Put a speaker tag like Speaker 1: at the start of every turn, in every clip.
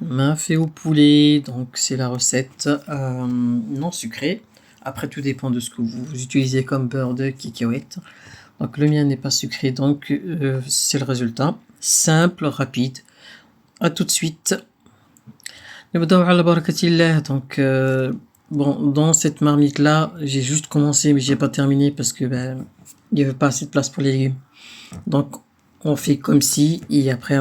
Speaker 1: Mafé au poulet, donc c'est la recette non sucrée. Après, tout dépend de ce que vous utilisez comme beurre de cacahuète. Donc le mien n'est pas sucré, donc c'est le résultat. Simple, rapide. À tout de suite. Donc bon, dans cette marmite là, j'ai juste commencé mais j'ai pas terminé parce que il n'y avait pas assez de place pour les légumes. Donc on fait comme si, et après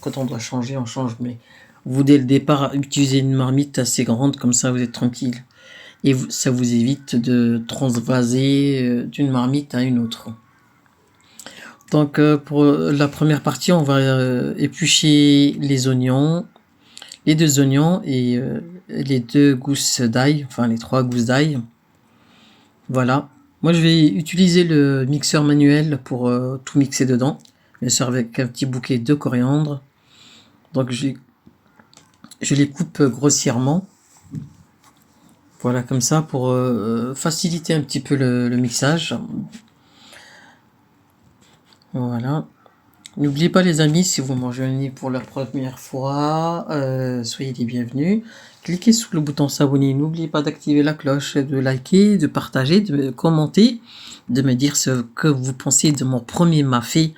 Speaker 1: quand on doit changer, on change. Mais vous dès le départ utilisez une marmite assez grande, comme ça vous êtes tranquille. Et ça vous évite de transvaser d'une marmite à une autre. Donc pour la première partie, on va éplucher les oignons, les 2 oignons et les 2 gousses d'ail, enfin les 3 gousses d'ail. Voilà. Moi je vais utiliser le mixeur manuel pour tout mixer dedans. Bien sûr avec un petit bouquet de coriandre. Donc je les coupe grossièrement. Voilà, comme ça pour faciliter un petit peu le mixage. Voilà. N'oubliez pas les amis, si vous m'enjoignez pour la première fois, soyez les bienvenus. Cliquez sur le bouton s'abonner. N'oubliez pas d'activer la cloche, de liker, de partager, de commenter, de me dire ce que vous pensez de mon premier mafé.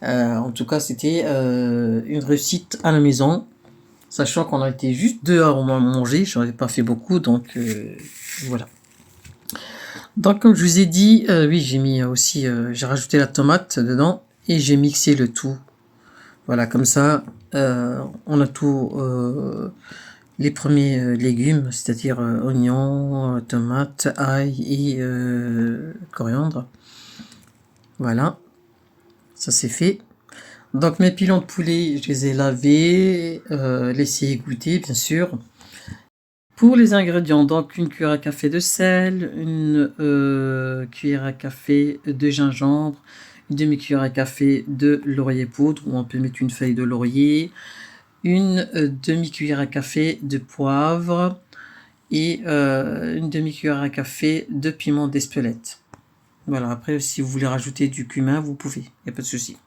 Speaker 1: En tout cas, c'était une réussite à la maison. Sachant qu'on a été juste 2 à manger, j'en ai pas fait beaucoup, donc voilà. Donc comme je vous ai dit, oui j'ai mis aussi, j'ai rajouté la tomate dedans et j'ai mixé le tout. Voilà, comme ça, on a tout, les premiers légumes, c'est-à-dire oignons, tomates, ail et coriandre. Voilà, ça c'est fait. Donc mes pilons de poulet, je les ai lavés, laissés égoutter bien sûr. Pour les ingrédients, donc une cuillère à café de sel, une cuillère à café de gingembre, une demi-cuillère à café de laurier poudre, ou on peut mettre une feuille de laurier, une demi-cuillère à café de poivre et une demi-cuillère à café de piment d'Espelette. Voilà, après si vous voulez rajouter du cumin, vous pouvez, il n'y a pas de souci.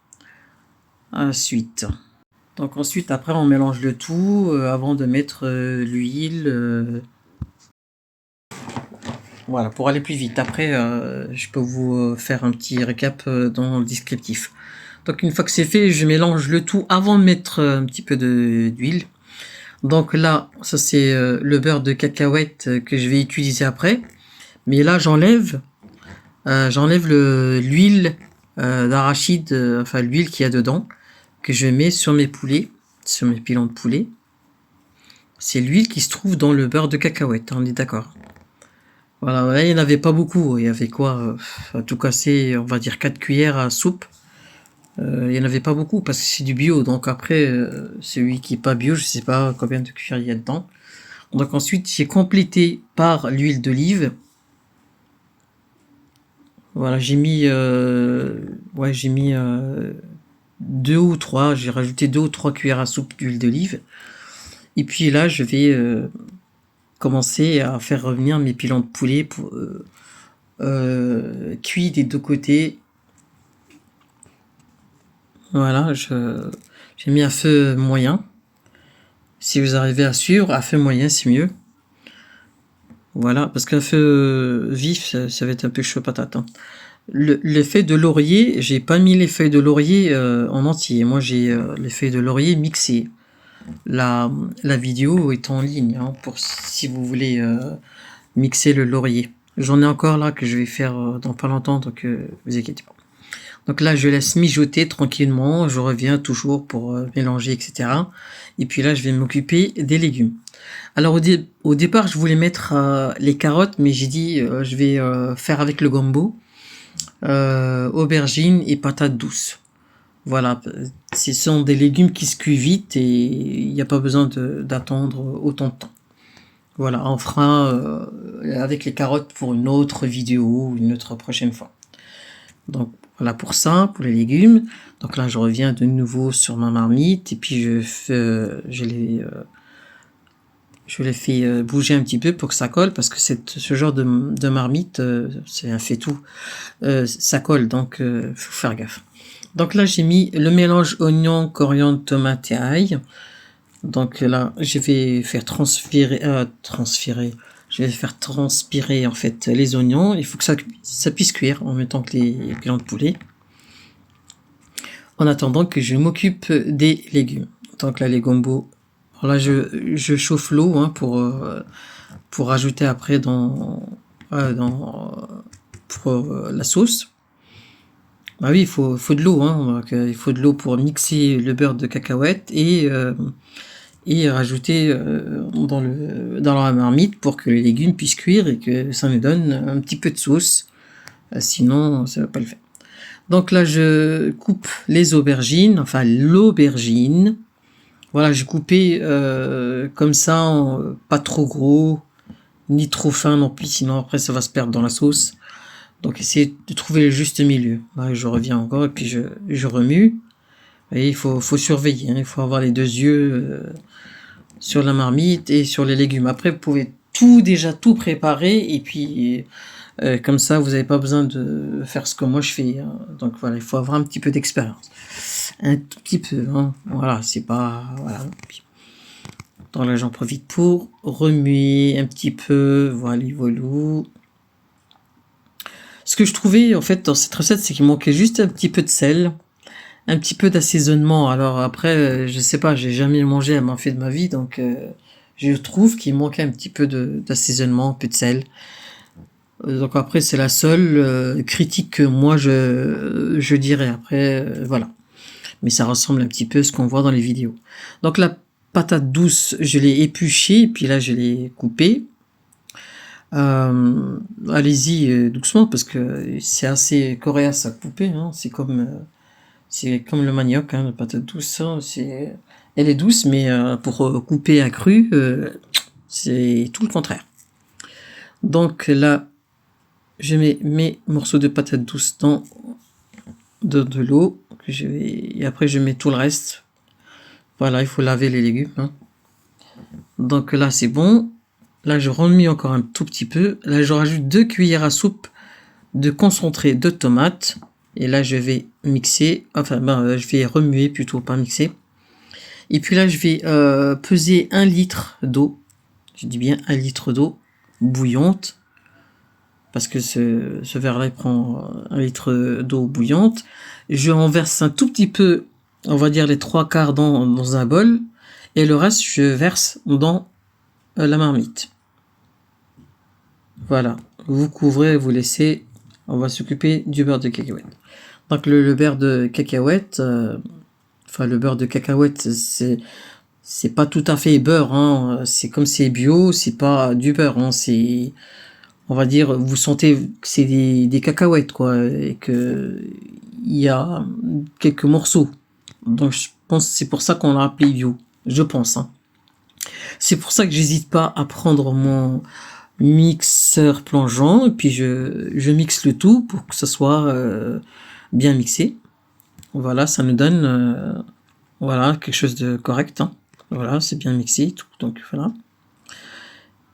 Speaker 1: Ensuite, donc ensuite après on mélange le tout avant de mettre l'huile. Voilà, pour aller plus vite. Après, je peux vous faire un petit récap dans le descriptif. Donc une fois que c'est fait, je mélange le tout avant de mettre un petit peu d'huile. Donc là, ça c'est le beurre de cacahuète que je vais utiliser après. Mais là, j'enlève l'huile d'arachide, enfin l'huile qu'il y a dedans, que je mets sur mes poulets, sur mes pilons de poulet. C'est l'huile qui se trouve dans le beurre de cacahuète, on est d'accord. Voilà, il n'y en avait pas beaucoup. Il y avait quoi, à tout casser, on va dire 4 cuillères à soupe. Il n'y en avait pas beaucoup parce que c'est du bio. Donc après, celui qui n'est pas bio, je sais pas combien de cuillères il y a dedans. Donc ensuite, j'ai complété par l'huile d'olive. Voilà, j'ai mis 2 ou 3, j'ai rajouté 2 ou 3 cuillères à soupe d'huile d'olive. Et puis là, je vais commencer à faire revenir mes pilons de poulet pour cuits des 2 côtés. Voilà, j'ai mis à feu moyen. Si vous arrivez à suivre, à feu moyen, c'est mieux. Voilà, parce qu'à feu vif, ça va être un peu chaud patate. Hein. Les feuilles de laurier, j'ai pas mis les feuilles de laurier en entier. Moi, j'ai les feuilles de laurier mixées. La vidéo est en ligne hein, pour si vous voulez mixer le laurier. J'en ai encore là que je vais faire dans pas longtemps, donc vous inquiétez pas. Donc là, je laisse mijoter tranquillement. Je reviens toujours pour mélanger, etc. Et puis là, je vais m'occuper des légumes. Alors au départ, je voulais mettre les carottes, mais j'ai dit je vais faire avec le gombo, aubergines et patates douces. Voilà, ce sont des légumes qui se cuisent vite et il n'y a pas besoin d'attendre autant de temps. Voilà, on fera avec les carottes pour une autre vidéo, une autre prochaine fois. Donc voilà pour ça, pour les légumes. Donc là, je reviens de nouveau sur ma marmite et puis je les fais bouger un petit peu pour que ça colle parce que ce genre de marmite, c'est un fait-tout. Ça colle, donc faut faire gaffe. Donc là, j'ai mis le mélange oignon, coriandre, tomate et ail. Donc là, je vais faire je vais faire transpirer en fait les oignons. Il faut que ça puisse cuire en même temps que les viands de poulet. En attendant que je m'occupe des légumes. Donc là, les gombo. Là, je chauffe l'eau hein, pour rajouter après pour la sauce. Bah oui, il faut de l'eau. Hein, donc, il faut de l'eau pour mixer le beurre de cacahuète et rajouter dans la marmite pour que les légumes puissent cuire et que ça nous donne un petit peu de sauce. Sinon, ça va pas le faire. Donc là, je coupe les aubergines, enfin l'aubergine. Voilà, j'ai coupé comme ça, pas trop gros, ni trop fin non plus, sinon après ça va se perdre dans la sauce. Donc essayez de trouver le juste milieu. Là, je reviens encore et puis je remue. Et il faut surveiller, hein, il faut avoir les deux yeux sur la marmite et sur les légumes. Après, vous pouvez déjà tout préparer et puis comme ça, vous n'avez pas besoin de faire ce que moi je fais. Hein. Donc voilà, il faut avoir un petit peu d'expérience. Un tout petit peu, hein. Voilà, c'est pas... Voilà. Donc là, j'en profite pour remuer un petit peu. Voilà, voilà. Ce que je trouvais, en fait, dans cette recette, c'est qu'il manquait juste un petit peu de sel, un petit peu d'assaisonnement. Alors après, je sais pas, j'ai jamais mangé à fait de ma vie, donc je trouve qu'il manquait un petit peu d'assaisonnement, un peu de sel. Donc après, c'est la seule critique que moi je dirais. Après, voilà. Mais ça ressemble un petit peu à ce qu'on voit dans les vidéos. Donc la patate douce, je l'ai épluchée, puis là je l'ai coupée. Allez-y doucement parce que c'est assez coriace à couper. Hein. C'est comme le manioc, hein, la patate douce. Hein. Elle est douce, mais pour couper à cru, c'est tout le contraire. Donc là, je mets mes morceaux de patate douce dans de l'eau. Et après, je mets tout le reste. Voilà, il faut laver les légumes. Hein. Donc là, c'est bon. Là, je remue encore un tout petit peu. Là, je rajoute 2 cuillères à soupe de concentré de tomates. Et là, je vais mixer. Enfin, je vais remuer plutôt, pas mixer. Et puis là, je vais peser 1 litre d'eau. Je dis bien 1 litre d'eau bouillante. Parce que ce verre-là, il prend 1 litre d'eau bouillante. Je renverse un tout petit peu, on va dire les 3/4 dans un bol. Et le reste, je verse dans la marmite. Voilà, vous couvrez, vous laissez, on va s'occuper du beurre de cacahuète. Donc le beurre de cacahuète, le beurre de cacahuète, c'est pas tout à fait beurre, hein. C'est comme c'est bio, c'est pas du beurre, hein. C'est, on va dire, vous sentez que c'est des cacahuètes, quoi, et que il y a quelques morceaux. Donc je pense que c'est pour ça qu'on l'a appelé bio, je pense, hein. C'est pour ça que j'hésite pas à prendre mon mixeur plongeant et puis je mixe le tout pour que ça soit bien mixé. Voilà, ça nous donne voilà quelque chose de correct. Hein. Voilà, c'est bien mixé tout. Donc voilà.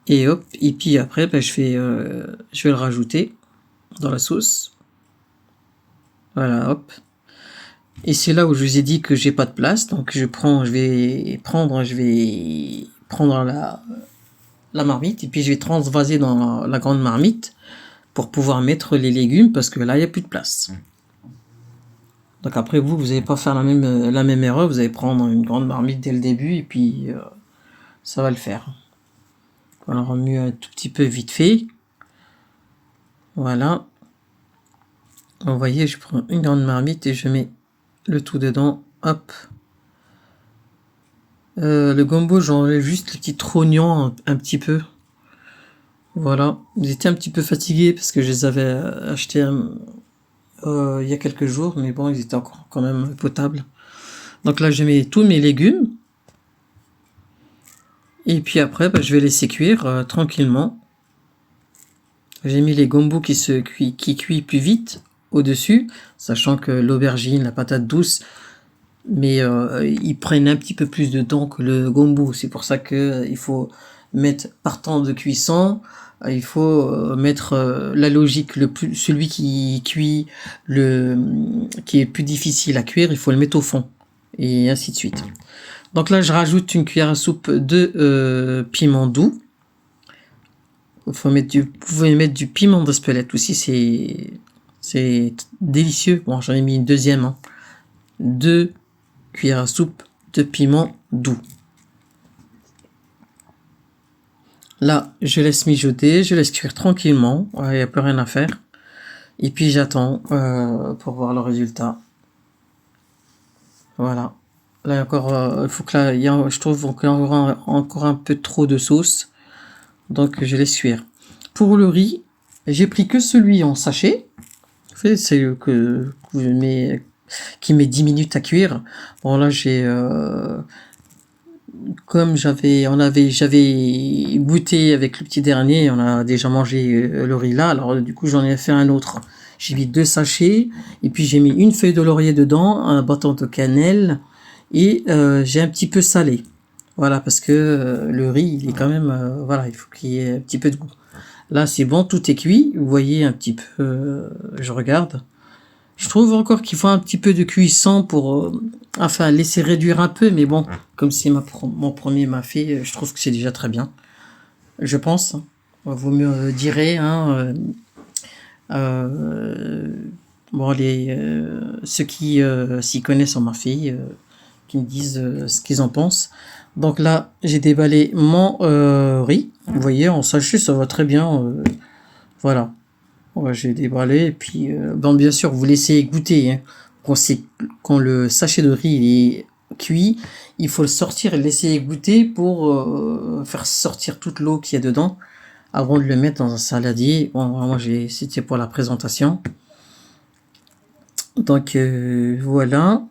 Speaker 1: Et hop, et puis après, je vais le rajouter dans la sauce. Voilà, hop. Et c'est là où je vous ai dit que j'ai pas de place, donc je vais prendre la marmite et puis je vais transvaser dans la grande marmite pour pouvoir mettre les légumes parce que là il n'y a plus de place. Donc après vous n'allez pas faire la même erreur, vous allez prendre une grande marmite dès le début et puis ça va le faire. On remue un tout petit peu vite fait. Voilà. Vous voyez, je prends une grande marmite et je mets le tout dedans. Hop. Le gombo, j'enlève juste les petits trognons un petit peu. Voilà. Ils étaient un petit peu fatigués parce que je les avais achetés il y a quelques jours, mais bon, ils étaient encore quand même potables. Donc là, je mets tous mes légumes. Et puis après, je vais laisser cuire tranquillement. J'ai mis les gombo qui cuit plus vite au-dessus, sachant que l'aubergine, la patate douce, mais ils prennent un petit peu plus de temps que le gombo. C'est pour ça que il faut mettre par temps de cuisson, il faut mettre la logique, celui qui cuit, qui est plus difficile à cuire, il faut le mettre au fond, et ainsi de suite. Donc là, je rajoute une cuillère à soupe de piment doux. Vous pouvez mettre du piment d'Espelette aussi, c'est délicieux. Bon, j'en ai mis une deuxième. Hein. 2 cuillères à soupe de piment doux. Là, je laisse mijoter, je laisse cuire tranquillement. Il n'y a plus rien à faire. Et puis j'attends pour voir le résultat. Voilà. Là encore, il faut que là, je trouve qu'il y a encore un peu trop de sauce. Donc je laisse cuire. Pour le riz, j'ai pris que celui en sachet. C'est qui met 10 minutes à cuire. Bon là comme j'avais goûté avec le petit dernier, on a déjà mangé le riz là, alors du coup j'en ai fait un autre. J'ai mis 2 sachets et puis j'ai mis une feuille de laurier dedans, un bâton de cannelle et j'ai un petit peu salé. Voilà, parce que le riz, il est quand même, voilà, il faut qu'il y ait un petit peu de goût. Là, c'est bon, tout est cuit. Vous voyez un petit peu, je regarde. Je trouve encore qu'il faut un petit peu de cuisson pour, enfin, laisser réduire un peu. Mais bon, comme c'est mon premier m'a fait, je trouve que c'est déjà très bien. Je pense. Vous me direz, hein. Bon, ceux qui s'y connaissent en ma fille, qui me disent ce qu'ils en pensent. Donc là, j'ai déballé mon riz. Vous voyez, en sachet, ça va très bien. Voilà. Ouais, j'ai déballé. Et puis, bon, bien sûr, vous laissez goûter. Hein. Quand le sachet de riz il est cuit, il faut le sortir et le laisser goûter pour faire sortir toute l'eau qu'il y a dedans avant de le mettre dans un saladier. Bon, moi, c'était pour la présentation. Donc, voilà.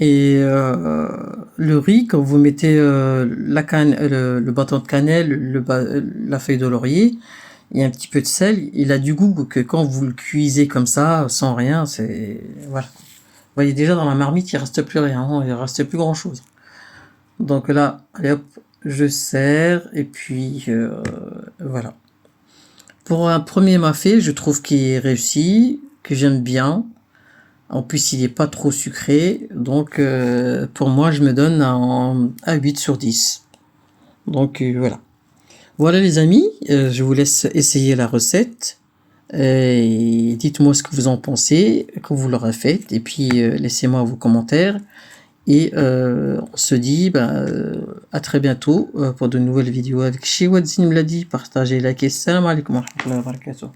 Speaker 1: Et le riz, quand vous mettez le bâton de cannelle, la feuille de laurier, et un petit peu de sel, il a du goût que quand vous le cuisez comme ça, sans rien, c'est... Voilà. Vous voyez déjà dans la marmite, il reste plus rien, hein, il reste plus grand chose. Donc là, allez hop, je sers, et puis voilà. Pour un premier mafé, je trouve qu'il est réussi, que j'aime bien. En plus, il n'est pas trop sucré. Donc, pour moi, je me donne un 8 sur 10. Donc, voilà. Voilà, les amis. Je vous laisse essayer la recette. Et dites-moi ce que vous en pensez, que vous l'aurez fait. Et puis, laissez-moi vos commentaires. Et on se dit à très bientôt pour de nouvelles vidéos avec Shiwadzin Mladi. Partagez, likez. Salam alaikum wa rahmatullahi wa barakatuh.